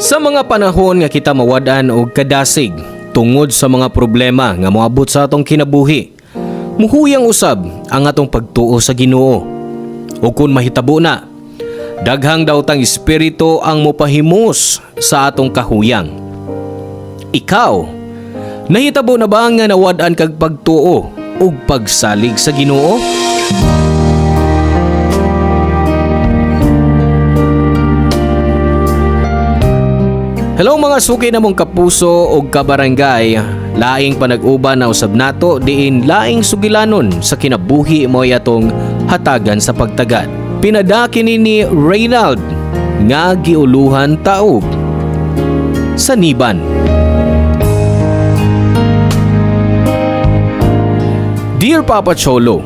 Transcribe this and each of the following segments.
Sa mga panahon nga kita mawad-an og kadasig tungod sa mga problema nga moabot sa atong kinabuhi, muhuyang usab ang atong pagtuo sa Ginoo. O kung mahitabo na, daghang daw tang espiritu ang mopahimos sa atong kahuyang. Ikaw, nahitabo na ba nga nawad-an kag pagtuo ug pagsalig sa Ginoo? Hello mga suki na mong kapuso o kabarangay, laing panag-uban na usab nato diin laing sugilanon sa kinabuhi mo atong hatagan sa pagtagad. Pinadaki ni Reynald nga giuluhan taog sa Niban. Dear Papa Cholo,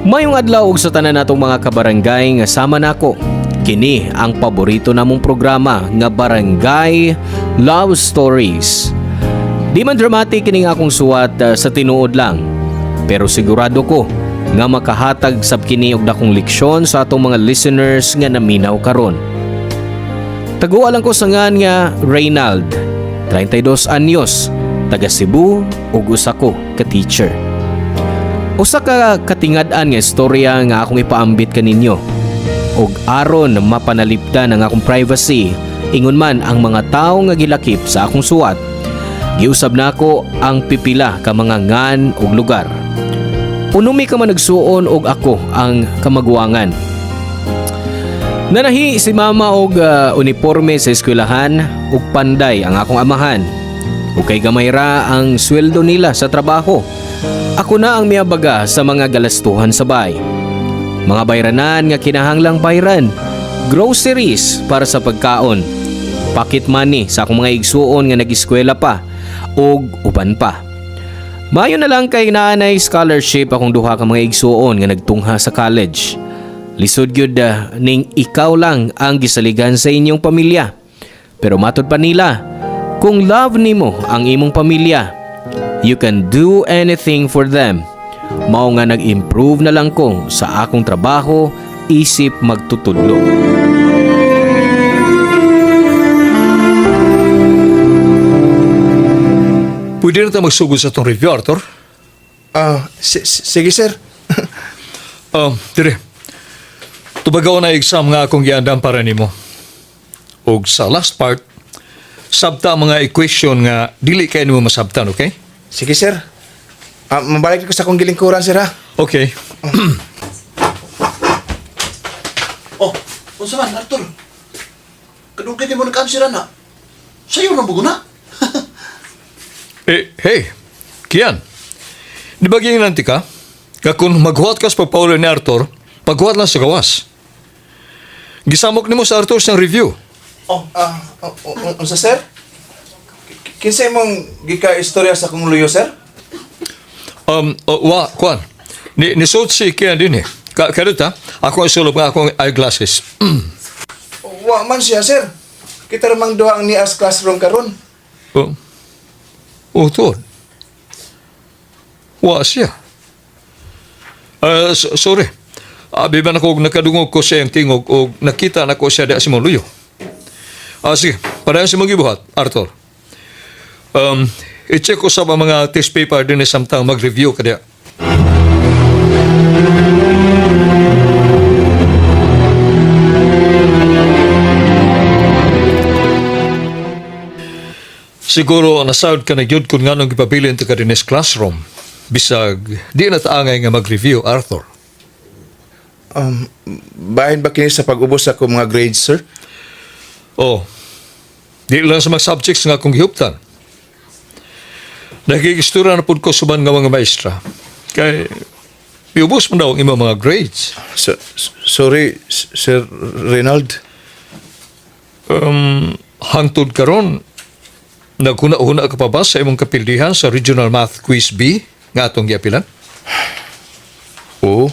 mayong adlaw og sa tanan natong mga kabarangay nga sama nako. Kini ang paborito namong programa nga Barangay Love Stories. Di man dramatic kining akong suwat sa tinuod lang, pero sigurado ko nga makahatag sab kini og dakong leksyon sa atong mga listeners nga naminaw karon. Taguan lang ko sa ngan nga Reynald, 32 anyos, taga Cebu ug usa ko ka teacher. Usa ka katingad-an nga istorya nga akong ipaambit kaninyo. Og aron mapanalipdan ang akong privacy, ingon man ang mga tawo nga gilakip sa akong suwat, giusab nako ang pipila ka mga ngan ug lugar. Punumi ka man nagsuon og ako ang kamaguangan. Nanahi si mama og uniforme sa eskwelahan ug panday ang akong amahan. Ug kay gamay ra ang sweldo nila sa trabaho, ako na ang miabaga sa mga galastuhan sa bahay. Mga bayranan nga kinahanglang bayran, groceries para sa pagkaon, pocket money sa akong mga igsuon nga nag-eskwela pa, ug uban pa. Mayo na lang kay naanay scholarship akong duha ka mga igsuon nga nagtungha sa college. Lisod gyud ning ikaw lang ang gisaligan sa inyong pamilya. Pero matud pa nila, kung love nimo ang imong pamilya, you can do anything for them. Mao nga nag-improve na lang ko sa akong trabaho, isip magtutudlo. Pwede na tayo magsugod sa itong review, Arthur? Sige sir. Dire. Tubagaw na exam nga akong giandam para nimo. O sa last part, sabta ang mga equation nga dili kayo nimo masabtan, okay? Sige sir. Mabalik ko sa akong gilingkuran sir ha. Okay. Unsa man, Arthur? Kadugay kay mo nag-answer na. Sayo na bugo na. Hey, Kian. Di ba nanti ka? Nga kung maghuwat ka sa pagpaulo ni Arthur, paghuwat lang sa gawas. Gisamok nimo sa Arthur sa review. Unsa sir? Kinsa imong gika-istorya sa akong luyo sir? Kuan. Nisuot si Kian din eh. Kadot ha? Ako ang sulog nga akong eyeglasses. Wa man siya sir. Kita ramang duha ang nias classroom karon. Tuod. Wa siya. Sorry. Abi ba na ko nakadungog ko siya ang tingog o nakita na ko siya di si Moluyo. Sige. Parayan si mong ibuhat, Arthur. I-check ko sa mga test paper din samtang mag-review ka diya. Siguro nasawd ka na yun kung nga nung ipabilin ka din sa classroom. Bisag, di na taangay nga mag-review, Arthur. Bahin ba kini sa pag-ubos sa akong mga grades sir? Di lang sa mga subjects nga akong gihuptan. Nagigistura na po ko suban nga mga maestra. Kaya, iubos mo daw ang imong mga grades. Sorry, Sir Reynald. Hangtod karon, naguna-una ka pa ba sa imong kapildihan sa Regional Math Quiz B nga atong giapilan? Oo.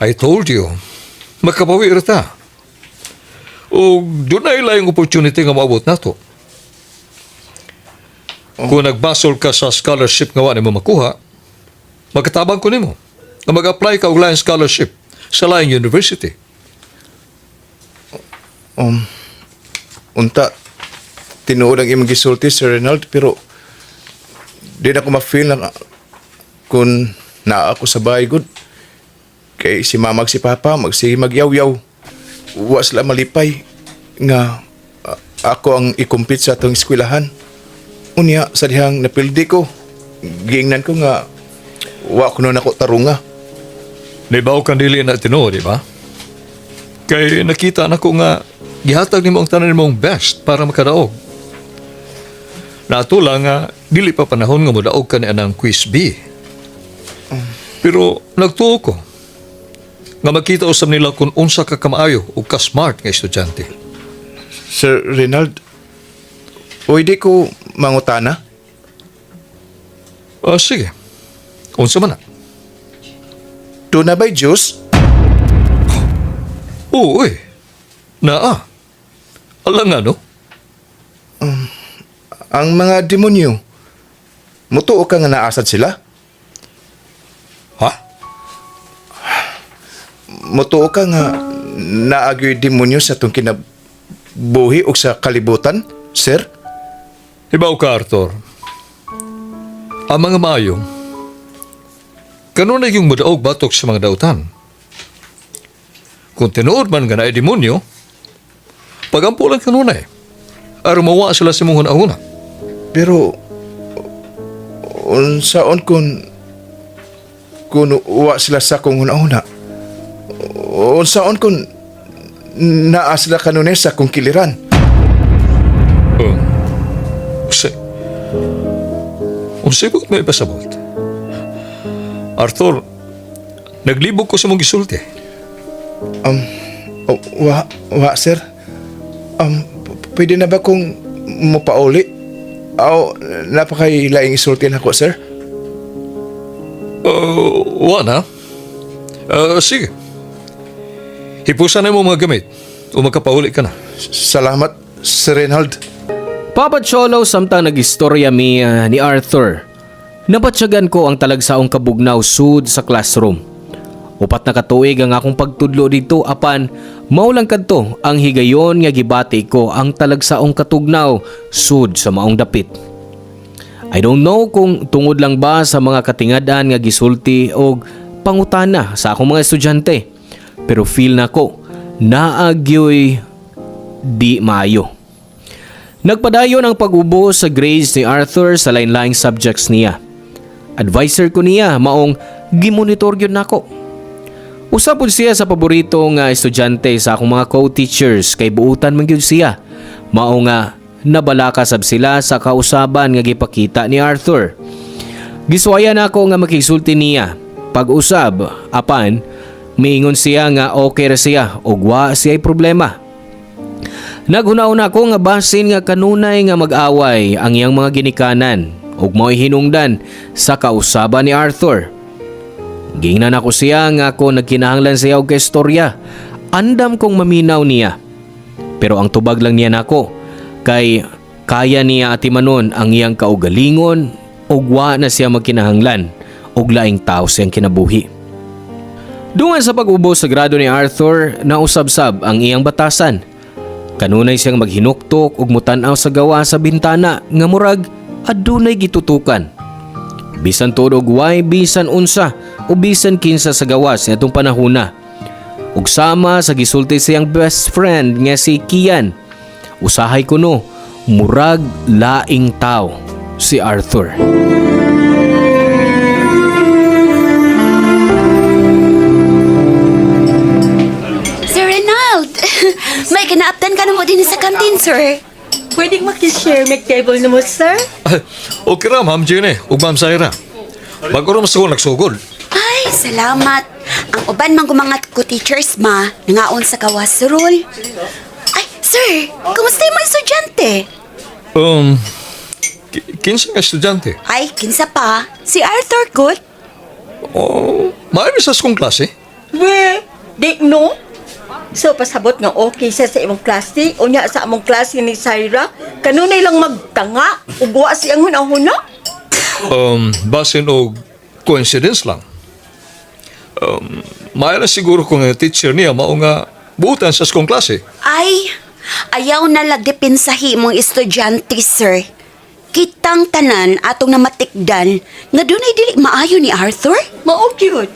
I told you, makabawi rata. O doon na ilayang opportunity nga maabot na to. Kung nagbasol ka sa scholarship nga wala mo makuha, magkatabang ko nimo na mag-apply ka og laing scholarship sa laing university. unta tinuod ang imong gisulti, Sir Renald, pero di na ko ma-feel na kung naa ako sa bahay good. Kay si mama ug si papa magsige magyaw-yaw. Wa sila malipay nga ako ang ikumpit sa atong eskwelahan. Unya sa dihang napildi ko, giingnan ko nga wa kuno nako tarunga. Nibaw kang dili na tinuod, di ba? Kay nakita na ko nga gihatag nimo ang tanan mong best para makadaog. Nato lang nga dili pa panahon nga modaog ka ni anang quiz B. Pero nagtuo ko nga makita usab nila kung unsa ka kamaayo o ka smart nga estudyante. Sir Renald, pwede ko mangutana? Sige. Unsa man na? Do na ba'y juice? Oo, Naa. Alang nga, no? Ang mga demonyo, mutuo ka nga naasad sila? Ha? Mutuo ka nga naagyo'y demonyo sa itong kinabuhi o sa kalibutan, sir? Ibaw ka, Arthur. Ang mga mayong, kanunay yung madaog batok sa mga dautan. Kung tinuod man nga na demonyo, pagampulan kanunay. Aron mawa sila sa mong hunahuna. Pero, unsaon kung uwa sila sa kong una-una? Unsaon kung naa sila kanunay sa kong kiliran? Unsay mo may pasabot? Arthur, naglibog ko sa mong gisulti. Sir. Pwede na ba kung mapauli? Napakailaing isultin ako, sir. Na? Sige. Hipusan na mo mga gamit o magkapauli ka na. Salamat, Sir Reinald. Papa Cholo samtang nagistorya mi ni Arthur. Nabatsyagan ko ang talagsaong kabugnaw sud sa classroom. Upat na katuig ang akong pagtudlo dito apan maulang kadto ang higayon nga gibati ko ang talagsaong katugnaw sud sa maong dapit. I don't know kung tungod lang ba sa mga katingadan nga gisulti o pangutana sa akong mga estudyante. Pero feel na ko naagyoy di maayo. Nagpadayon ang pag-ubo sa grades ni Arthur sa lain-laing subjects niya. Advisor ko niya maong gimonitor yun nako. Usapod siya sa paborito nga estudyante sa akong mga co-teachers kay buutan man gyud siya. Mao nga nabalakasab sila sa kausaban nga gipakita ni Arthur. Giswayan ako nga makisulti niya. Pag-usab, apan miingon siya nga okay ra siya ug wa siya'y problema. Naghunaw ko nga basin nga kanunay nga mag-away ang iyang mga ginikanan ug mao'y hinungdan sa kausaban ni Arthur. Gingnan ako siya nga ako nagkinahanglan siya og istorya. Andam kong maminaw niya. Pero ang tubag lang niya nako kay kaya niya atimanon ang iyang kaugalingon ug wa na siya magkinahanglan og laing tao siyang kinabuhi. Dungan sa pag-ubos sa grado ni Arthur, nausab-sab ang iyang batasan. Kanunay siyang maghinuktok ug mutan-aw sa gawa sa bintana nga murag adunay gitutukan. Bisan todo og way bisan unsa o bisan kinsa sa gawas nitong panahona. Ug sama sa gisulti siyang best friend nga si Kian. Usahay kuno murag laing tao si Arthur. May kinaaptan ka na mo din sa kantin, sir. Pwedeng makishare may table na mo, sir? Okay ra, Ma'am Jenny ug Ma'am Zaira. Bago rin masagol nagsugod. Ay, salamat. Ang uban mang gumangat ko teachers, ma, nangaon sa kawasurol. Ay, sir, kumusta yung mga estudyante? Kinsa nga estudyante? Ay, kinsa pa? Si Arthur good? Maaari sa kong klase. We, di no? So, pasabot nga okay siya sa imong klase, o niya sa among klase ni Zaira, kanunay lang magtanga, ugwa siyang hunahuna? Basin o coincidence lang. Maaari siguro kung teacher niya mao nga buutan sa kong klase. Ay, Ayaw na lagdepensahi mong estudyante, sir. Kitang tanan atong namatikdan nga dunay dili maayo ni Arthur. Mao gyud.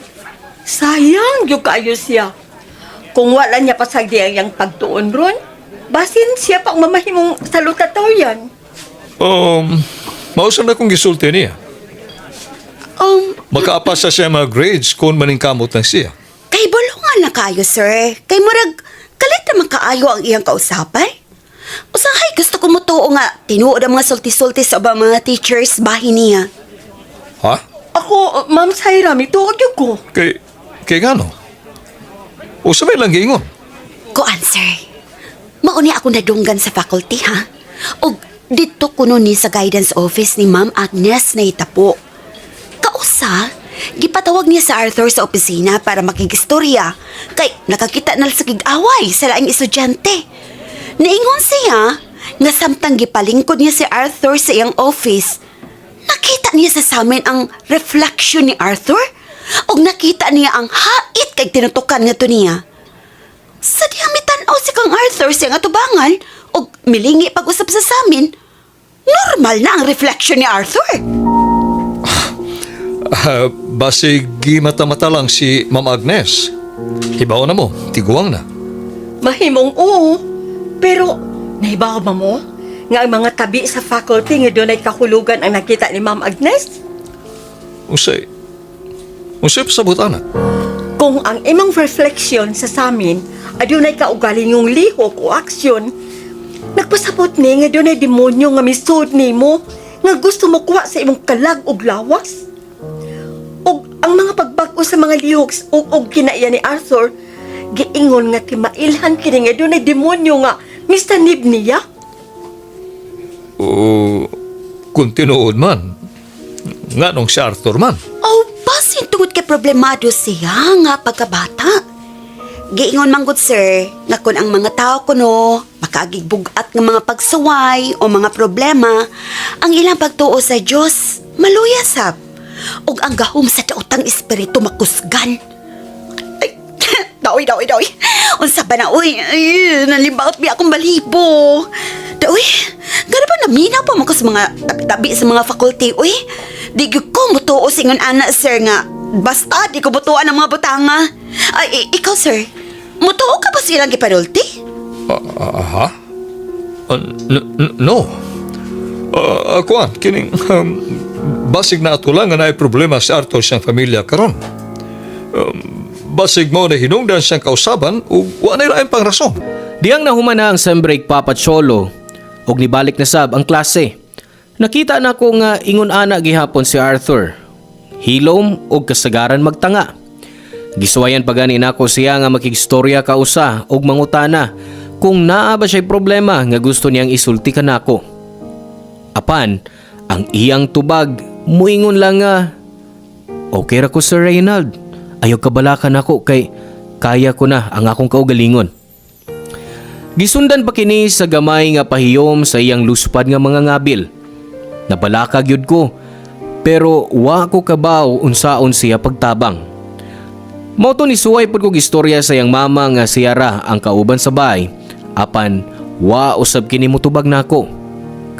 Sayang yung kayo siya. Kung wala niya pasagdi ang iyang pagtuon ron, basin siya pang mamahimong salutatoyan. Mausan na kong gisulti niya. Makaapasa siya mga grades kung maningkamot na siya. Kay bulungan na kayo, sir. Kay murag kalit naman kaayo ang iyang kausapan. Usahay gusto ko mo tuo nga tinuod ang mga sulti-sulti sa ubang mga teachers bahin niya. Ha? Ako, Ma'am Saira, mituod yun ko. Kay gano? O sabay lang giingon. Kuan, sir. Mauni ako nadunggan sa faculty, ha? O dito kuno ni sa guidance office ni Ma'am Agnes na itapo. Kausa, gipatawag niya sa Arthur sa opisina para makigistorya. Kay nakakita na sa gig-away sa laing estudyante. Naingon siya nga samtang gipalingkod niya si Arthur sa iyang office. Nakita niya sa samin ang reflection ni Arthur o nakita niya ang hait kay tinutukan nga to niya. Sa diyamitan o si kang Arthur siya nga tubangan o milingi pag-usap sa samin, normal na ang reflection ni Arthur. Basig mata-mata lang si Ma'am Agnes. Hibaw na mo, tiguang na. Mahimong oo. Pero, nahibaw ba mo? Nga ang mga tabi sa faculty nga doon ay kahulugan ang nakita ni Ma'am Agnes? Unsay pasabot ana? Kung ang imong reflection sa samin adunay kaugaling yung lihok o aksyon, nagpasabot ni nga dunay demonyo nga misud nimo nga gusto mo kuha sa imong kalag og lawas. Og ang mga pagbag-o sa mga lihok og kinaiya ni Arthur, giingon nga timailhan kini nga dunay demonyo nga mistanib niya. O kung tinuod man, nga nung si Arthur man. Oh, basin tungod kay problemado siya nga pagkabata. Giingon manggod, sir, nga kung ang mga tao kuno makagigbugat ng mga pagsuway o mga problema, ang ilang pagtuo sa Diyos maluyasap. Og ang gahom sa daotang espiritu makusgan. Ay, daoy. Unsa ba na, uy? Ay, nalimbawat biya akong balibo. Daoy, gano'n ba naminaw pa mo ko sa mga tabi-tabi sa mga faculty, uy? Di ko mutuo singon ana, sir, nga basta di ko butuan ang mga butanga. Ay, ikaw, sir, mutuo ka ba silang gipanulti? Ha? No. Kuan, kining basig na ato lang nga naay problema sa Arthur siyang pamilya karon. Basig mo na hinungdan siyang kausaban o wa na ilaing pang rason. Diyang nahuman na ang sem break Papa Cholo og nibalik na sab ang klase. Nakita na ko nga ingon ana gihapon si Arthur. Hilom og kasagaran magtanga. Gisuwayan pa gani nako siya nga makigstorya kausa og mangutana kung naa ba siya'y problema nga gusto niyang isulti kanako. Apan, ang iyang tubag muingon lang nga, okay ra ko, Sir Reynald. Ayaw kabalakan ako kay kaya ko na ang akong kaugalingon. Gisundan pa kini sa gamay nga pahiyom sa iyang luspad nga mga ngabil. Nabalakag yun ko, pero wa ko kabaw unsaon siya pagtabang. Mauto ni suway pod kog istorya sa iyang mama nga siya ra ang kauban sa bahay, apan wa usab kini motubag nako.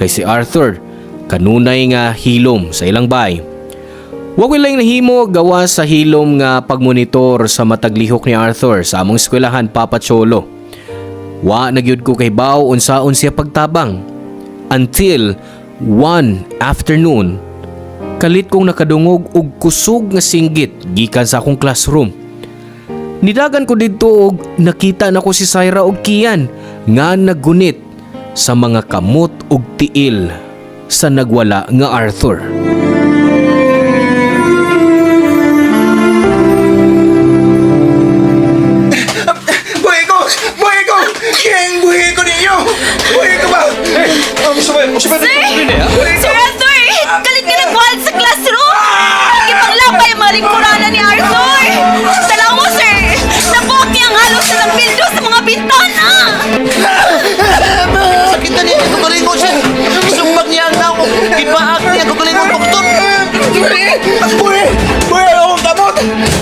Kay si Arthur, kanunay nga hilom sa ilang bahay. Wa ko lang nahimo gawa sa hilom nga pagmonitor sa mataglihok ni Arthur sa among eskwelahan, Papa Cholo. Wa nagyud ko kay baw unsaon siya pagtabang. Until one afternoon, kalit kong nakadungog og kusog nga singgit gikan sa akong classroom. Nidagan ko didto og nakita na ko si Saira og Kian nga naggunit sa mga kamot og tiil sa nagwala nga Arthur. Buhay ko! Kiyang buhay ko ninyo! Buhay ko ba? Sir Arthur! Kalit ka nagwahal sa classroom! Ipanglapay ang mga lingkurana ni Arthur! Salamo, sir! Nabuhak niya ang halos sa bildo sa mga bintana! Sakit na niya, kukulingon siya. Sumbag niya ang tao. Ipaak niya, kukulingon doktor. Buhay! Buhay akong kamot!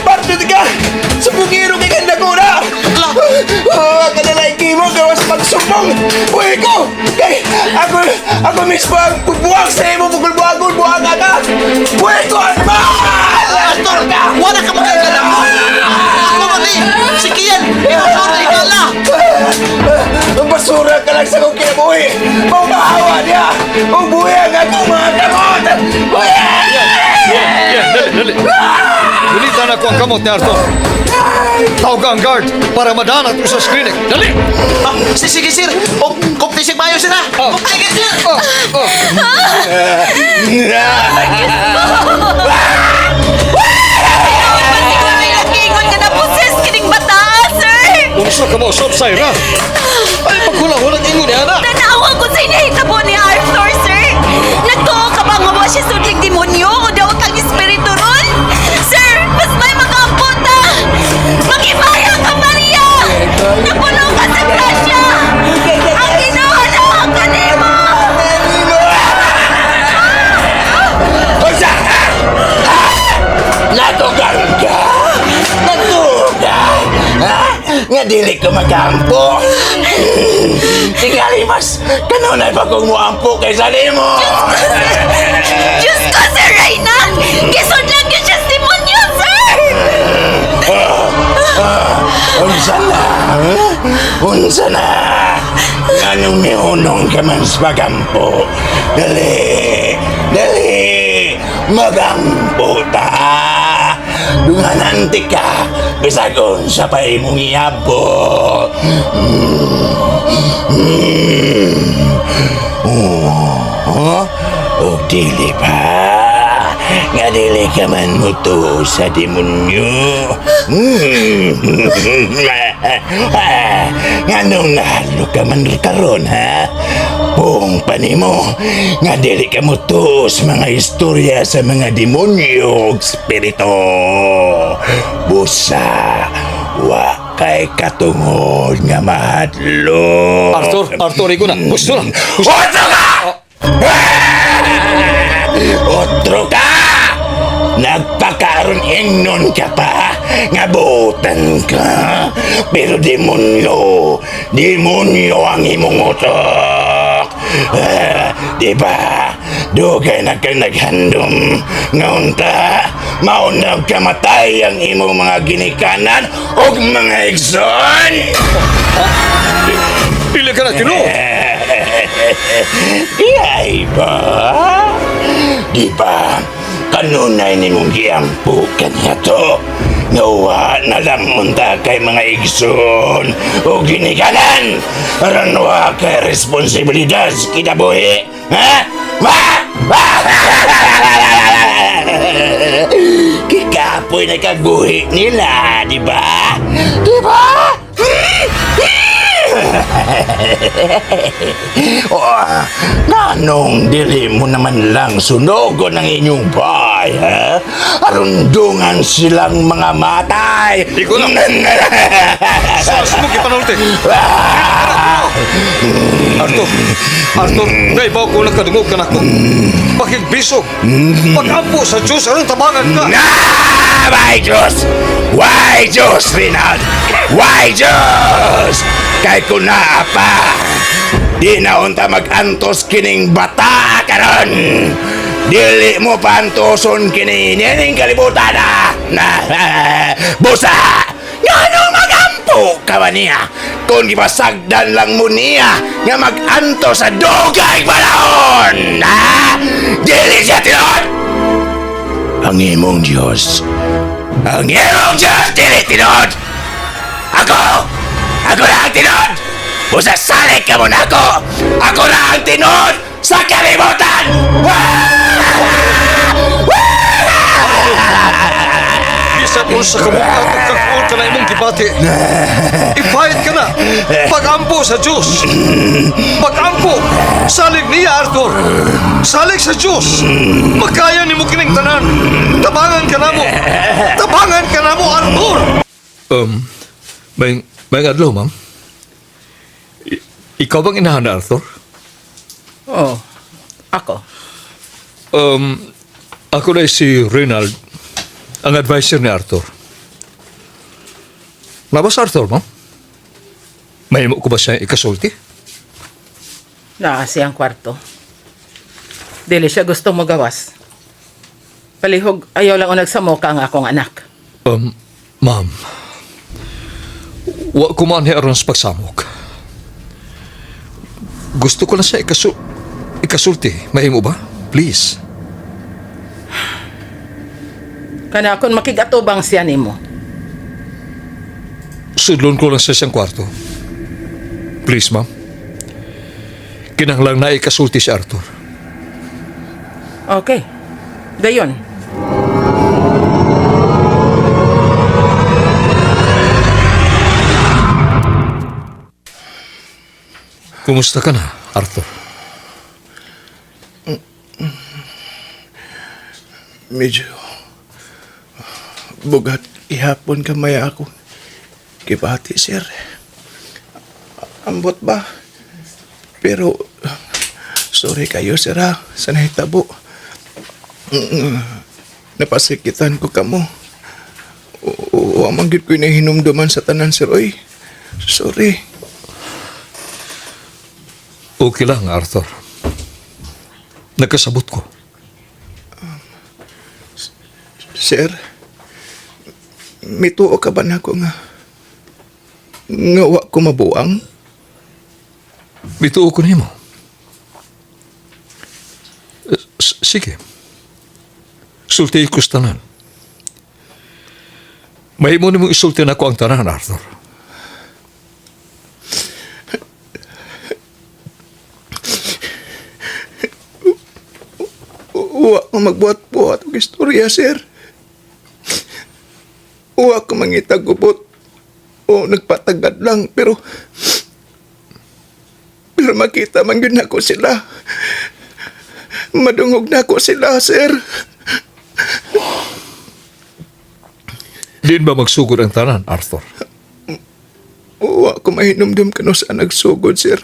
Parte ka! Sa bugiro kay ganda ko na! Kalalaki mo gawas pagsumba mismong buhay ko! Kay ako mismo ang buwag sa imo buwag ka! Buhay ko, animal! Arthur, wala ka magkagala mo! Ako mati! Si Kian! Imasura na ikala! Ang basura ka lang sa kong kinabuhi! Pangmahawa niya! Ang buhay nga itong mga kamot! Yan, dali. Gulitan ako ang kamot ni Arthur. Tawag ang guard para madanat ko sa screening. Dali! Sige, sir! O, kumpisig mayo sila! Kumpisig, sir! Kingon ka na poses kining bata, sir! Unsa ka mo, Sob Saira? Ay, pagkulang-hulang ingo ni Ana. Tanawa ko sa inahitabo ni Arthur, sir! Nagtuo ka ba nga mo siya sudling demonyo o daw kang espiritu ron? Sir, mas may mag-ampot na! Mag-ibaya ka, Maria! Napuno ka sa grasya! Ang ginawa na ako nimo! Unsa? Natugang ka? Natugang? Ha? Nga dili ko magampo? Tingali mas kanunay pa kong muampo kaysa nimo! Diyos ko, Sir Reynald! Kisod lang yun siya sa demonyo, sir! Unsa na? Unsa na? Anong mihunong ka man sa magampo? Dali! Magampo ta! Dungananti ka! Bisagon sa pa'y mong iabo! O dili pa! Nga dili ka man muto sa demonyo! Nga nung nahalo ka man karon ha? Buong panimo, nga dili ka muto sa mga istorya sa mga demonyo ug spirito. Busa, wa kay katungod nga mahadlo. Arthur, iko na. Gusto lang. Otro ka! Otro ka! Nagpakaroon ingnon ka pa, nga butan ka. Pero demonyo ang imong utok. Diba? Dugay na kang naghandom. Ngaunta, maunag kamatay ang imong mga ginikanan o mga igsoon. Pili ka na, Tino. Iyay ba? Di ba? Kanunay ni mong giampo kanya to. Nawa na lang munta kay mga igsoon o ginikanan. Aranwa kay responsibilidad sa kinabuhi. Ha? Kikapoy na kaguhi nila, di ba? Di ba? Nanong dili mo naman lang sunogon ang inyong bahay, ha? Arundungan silang mga matay. Iko na. Sus mo kipanulti. Arthur, ngay ba ko nakadungog ka na ko? Pakigbisog. Pag-ampo sa Diyos, anong tabangan ka? Why Diyos? Why Diyos, Rinald? Why Diyos? Kay kuna pa, di na unta mag-antos kining bata karon. Dili mo pantoson kini nining kalibutan na busa. Nganong magampo ka ba niya? Kung gipasagdan lang mo niya nga mag-antos sa dugay panahon, ha? Dili siya tinod! Ang imong Diyos, dili tinod! Ako na ang tinod! Busasalik ka mo na ako! Ako na ang tinod sa kalibutan! Isa po sa kamukha kakul ka na imong kipati. I-fight ka na. Pag-ampo sa Diyos. Pag-ampo. Salig niya, Arthur. Salig sa Diyos. Magkaya ni mo kining tanan. Tabangan ka na mo. Tabangan ka na mo, Arthur. May adlaw, ma'am. Ikaw bang inahanda, Arthur? Oo. Ako. Ako na si Reynald, ang advisor ni Arthur. Labas, Arthur, ma'am? May mo ko ba siya ikasulti? naa siyang kwarto. Dili siya gustong magawas. Palihog, ayaw lang o nagsamoka ang akong anak. Ma'am. Wa ko man aron sa pagsamok. Gusto ko lang siya ikasulti. Mahimo ba? Please. Kana kung makigatubang siya nimo. Sudlon ko lang sa siyang kwarto. Please, ma'am. Kinahanglan na ikasulti si Arthur. Okay. Dayon. Kumusta ka na, Arthur? Medyo bugat ihapon kamay ako. Kibati, sir. Ambot ba? Pero, sorry kayo, sir, ha? Sa nahitabo. Napasikitan ko kamo. Amang gid ko'y nahinumduman sa tanan, sir, oy. Sorry. Okay lang, Arthur. Nagkasabot ko. Sir, mituo ka ba na ko nga wa ko mabuang? Bituo ko nimo. Sige. Sulti ko sa tanan. Mahimo nimo isulti na ko ang tanan, Arthur. Wa ko magbuhat-buhat og istorya, sir. Wa ko mangitagubot o nagpatagad lang, pero makita man yun ako sila. Madungog na ako sila, sir. Diin ba magsugod ang tanan, Arthur? Wa ko mahinumdum kano sa nagsugod, sir.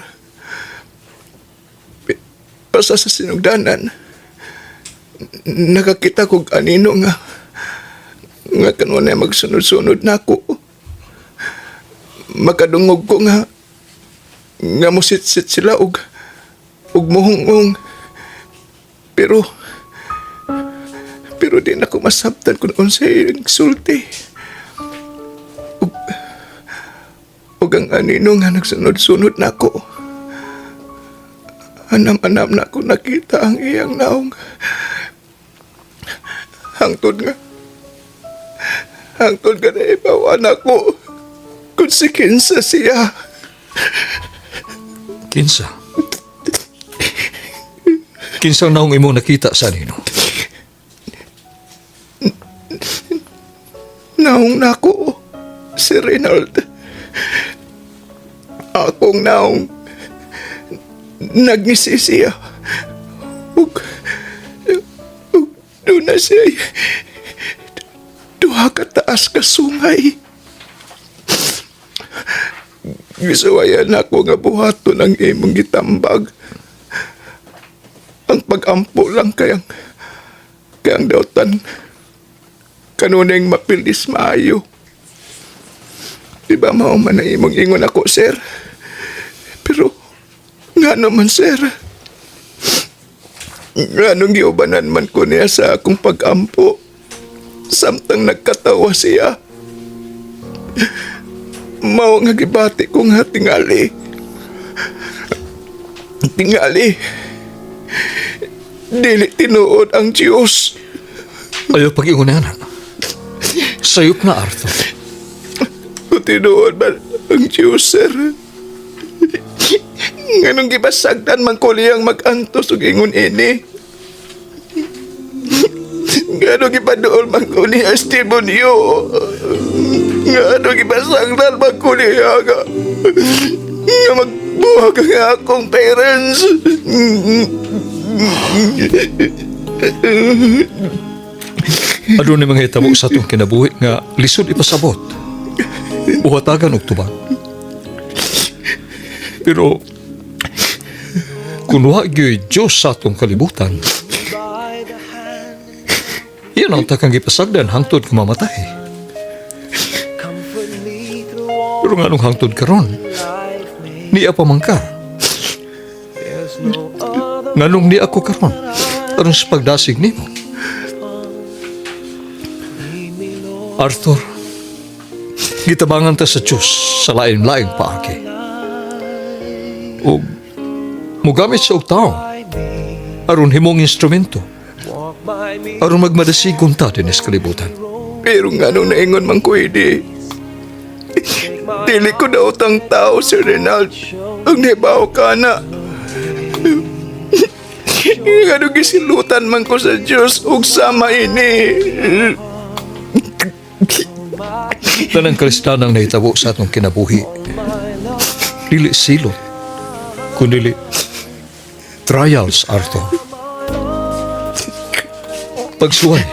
Basta sa sinugdanan, nakakita kog anino nga kanunay magsunod-sunod na ako. Makadungog ko nga musit-sit sila og muhungong. Pero di na ko masabtan kung unsay sulti. Ug ang anino nga nagsunod-sunod na ako. Anam-anam na ako nakita ang iyang naong. Hangtod nga na ibawan ako kung si Kinsa siya. Kinsa? Kinsa ang naong imo nakita sa nino? Naong nako, si Reynald. Akong naong nagmisi siya. Ug doon na siya duha kataas ka sungay. Gisuwayan ako nga buhaton ang imong gitambag. Ang pag-ampo lang kayang dautan kanuneng mapilis maayo. Di ba mao man na imong ingon ako, sir? Pero nga naman, sir. Anong giubanan man ko niya sa akong pag-ampo. Samtang nagkatawa siya. Mao nga gibati ko nga tingali. Dili tinuod ang Diyos. Ayaw pag-iunan. Sayop na, Arthur. Kung tinuod ba ang Diyos, sir? Nganong gibasagdan man ko liyang mag-antos ug ingon ini. Ngano gipaduol man ko niya Estebanio. Ngano gibasagdan man ko niya nga magbuhag ang akong parents. Ano ni mga hitabo sa itong kinabuhi nga lisod ipasabot. Uhatagan og tubag. Pero kung wa gyud Diyos sa atong kalibutan, yan ang takang gipasagdan hangtod kumamatay. Pero nga nung hangtod karon, niya pa man ka. Nganong ni ako karon aron sa pagdasig nimo. Arthur, gitabangan ta sa Diyos sa lain-laing paagi. O mugamit sa og tawo aron himong instrumento aron magmadasigon ta din sa kalibutan. Pero nga nung naingon man ko, hindi. Dili ko na utang tao, Sir Renald. Ang nibaw ka na. Nga nung gisilutan man ko sa Diyos, ug sama ini. Tanang kristanang nahitabo sa atong kinabuhi. Dili silot, kundi trials, Arthur. Pagsuway,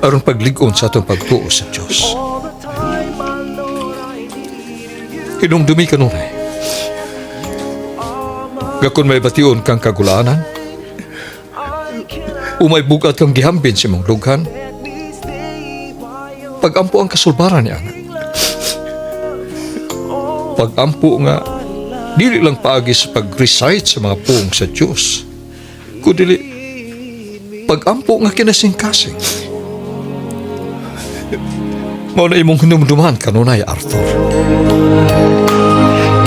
aron pagligon sa atong pagtuo sa Diyos. Hinumdumi ka nun eh. Gakon may bation kang kagulaanan, umay bugat kang gihambin si mong lughan, pagampo ang kasulbaran niya. Pagampo nga, dili lang paagi sa pag-recite sa mga puong sa Diyos, kundi pagampo nga kinasing-kasing. Mao na imong hinumduman kanunay, Arthur.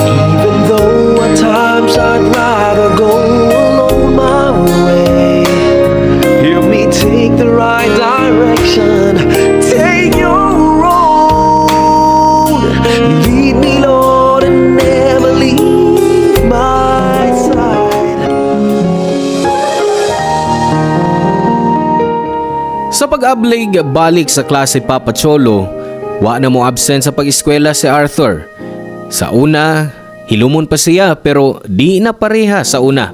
Even though at times I'd rather go alone my way, hear me take the right direction, take your road, lead me, Lord, and never leave my side. Sa pag-ablig balik sa klase Papa Cholo, wa na mo absent sa pag-eskwela si Arthur. Sa una, hilumon pa siya pero di na pareha sa una.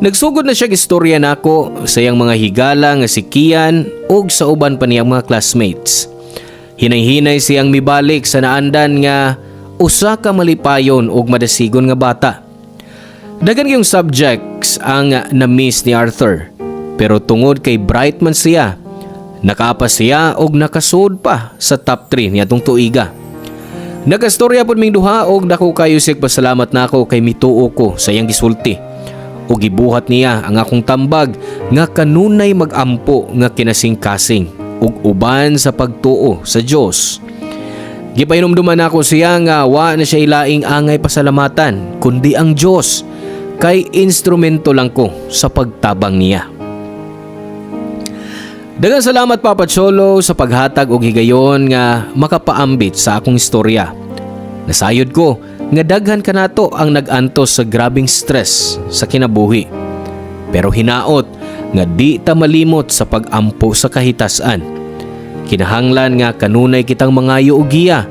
Nagsugod na siya istorya nako sa iyang mga higala nga si Kian ug sa uban pa niyang mga classmates. Hinay-hinay siyang mibalik sa naandan nga usa ka malipayon ug madasigon nga bata. Dagan yung subjects ang na-miss ni Arthur, pero tungod kay bright man siya, nakaapa siya og nakasud pa sa top 3 niadtong tuiga. Nagastorya pod ming duha og dako kayo sig pasalamat nako kay mituo ko sa iyang gisulti. O gibuhat niya ang akong tambag nga kanunay magampo nga kinasing-kasing ug uban sa pagtuo sa Dios. Gipahinumduman ako siya nga wa na siya ilaing angay pasalamatan kundi ang Dios, kay instrumento lang ko sa pagtabang niya. Daghang salamat Papa Cholo sa paghatag og higayon nga makapaambit sa akong istorya. Nasayod ko nga daghan kanato ang nag-antos sa grabing stress sa kinabuhi. Pero hinaot nga di ta malimot sa pag-ampo sa kahitasan. Kinahanglan nga kanunay kitang mangayo og giya,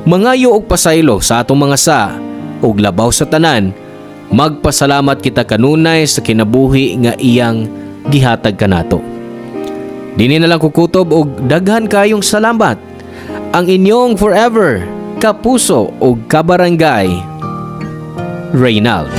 mangayo og pasaylo sa atong mga sa ug labaw sa tanan, magpasalamat kita kanunay sa kinabuhi nga iyang gihatag kanato. Dini na lang kukutob og daghan kayong salamat. Ang inyong forever kapuso o kabarangay, Reynald.